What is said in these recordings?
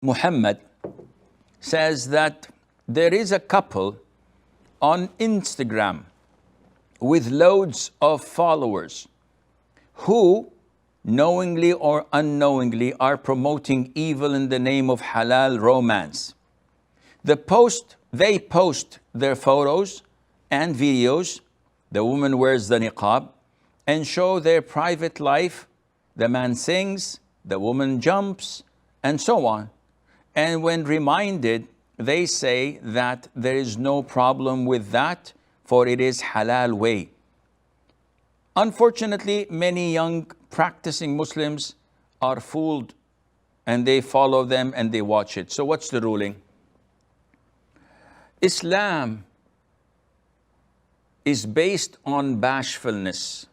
Muhammad says that there is a couple on Instagram with loads of followers who knowingly or unknowingly are promoting evil in the name of halal romance. They post their photos and videos. The woman wears the niqab and show their private life. The man sings, the woman jumps, and so on. And when reminded, they say that there is no problem with that, for it is halal way. Unfortunately, many young practicing Muslims are fooled and they follow them and they watch it. So what's the ruling? Islam is based on bashfulness.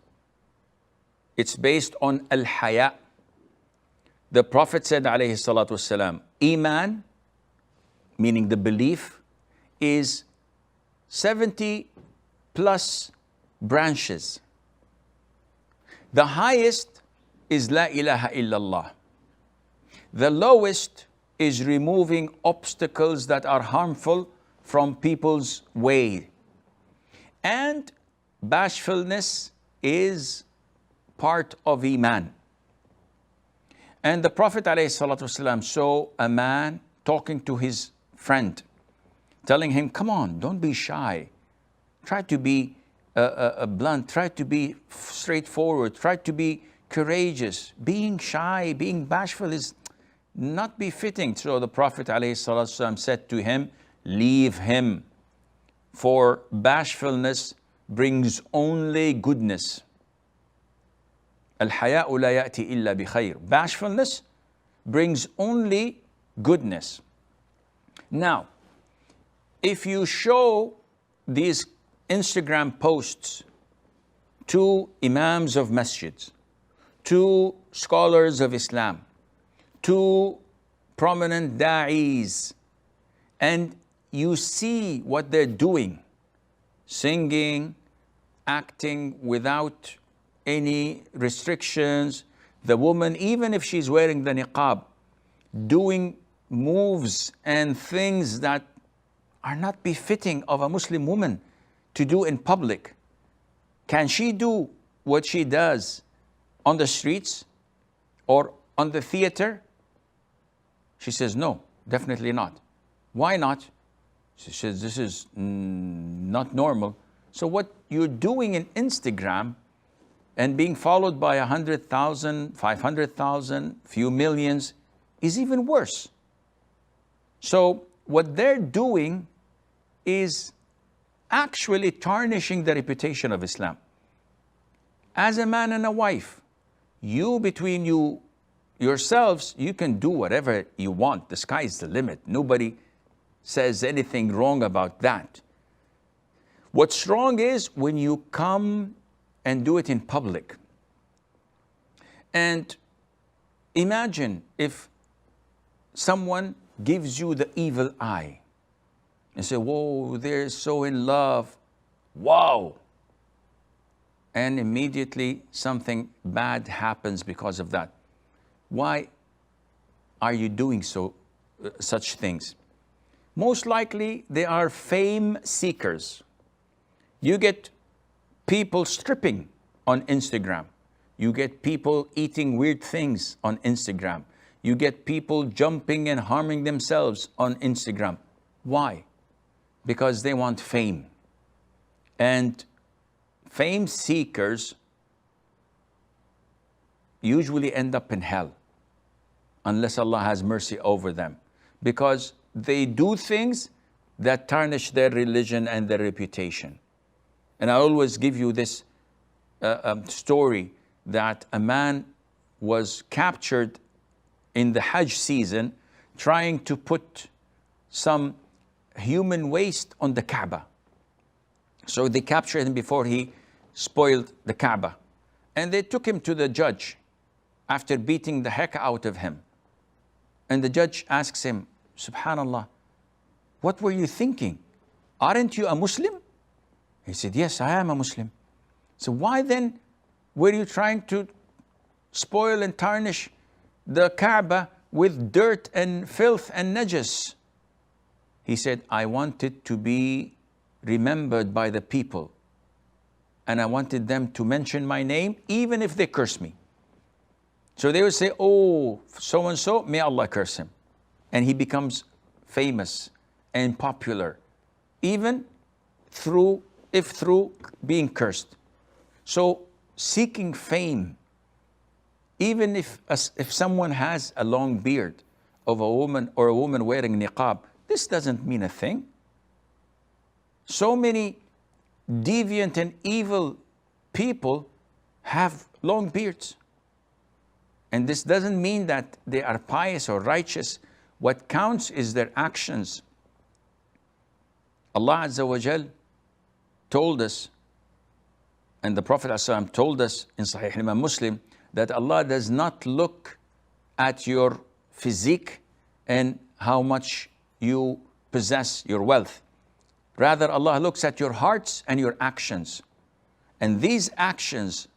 It's based on al-haya. The Prophet said, alayhi salatu wasalam, Iman, meaning the belief, is 70 plus branches. The highest is La ilaha illallah. The lowest is removing obstacles that are harmful from people's way. And bashfulness is part of Iman. And the Prophet ﷺ saw a man talking to his friend, telling him, come on, don't be shy. Try to be blunt, try to be straightforward, try to be courageous. Being shy, being bashful is not befitting. So the Prophet ﷺ said to him, leave him, for bashfulness brings only goodness. Al-haya'u la ya'ti illa bi khayr. Bashfulness brings only goodness. Now, if you show these Instagram posts to imams of masjids, to scholars of Islam, to prominent da'is, and you see what they're doing, singing, acting without any restrictions, the woman, even if she's wearing the niqab, doing moves and things that are not befitting of a Muslim woman to do in public. Can she do what she does on the streets or on the theater? She says, no, definitely not. Why not? She says, this is not normal. So what you're doing in Instagram and being followed by 100,000, 500,000, few millions is even worse. So what they're doing is actually tarnishing the reputation of Islam. As a man and a wife, you between yourselves, you can do whatever you want. The sky is the limit. Nobody says anything wrong about that. What's wrong is when you come and do it in public. And imagine if someone gives you the evil eye and say, whoa, they're so in love. Wow. And immediately something bad happens because of that. Why are you doing such things? Most likely they are fame seekers. You get people stripping on Instagram. You get people eating weird things on Instagram. You get people jumping and harming themselves on Instagram. Why? Because they want fame. And fame seekers usually end up in hell, unless Allah has mercy over them, because they do things that tarnish their religion and their reputation. And I always give you this story that a man was captured in the Hajj season trying to put some human waste on the Kaaba. So they captured him before he spoiled the Kaaba. And they took him to the judge after beating the heck out of him. And the judge asks him, Subhanallah, what were you thinking? Aren't you a Muslim? He said, yes, I am a Muslim. So why then were you trying to spoil and tarnish the Kaaba with dirt and filth and najas. He said, I wanted to be remembered by the people. And I wanted them to mention my name, even if they curse me. So they would say, oh, so-and-so, may Allah curse him. And he becomes famous and popular, even through being cursed. So seeking fame, even if someone has a long beard of a woman or a woman wearing niqab, this doesn't mean a thing. So many deviant and evil people have long beards. And this doesn't mean that they are pious or righteous. What counts is their actions. Allah Azza wa Jal told us, and the Prophet ﷺ told us in Sahih Imam Muslim, that Allah does not look at your physique and how much you possess, your wealth. Rather, Allah looks at your hearts and your actions. And these actions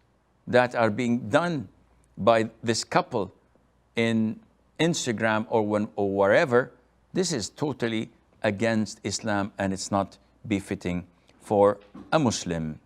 that are being done by this couple in Instagram or wherever, this is totally against Islam and it's not befitting for a Muslim.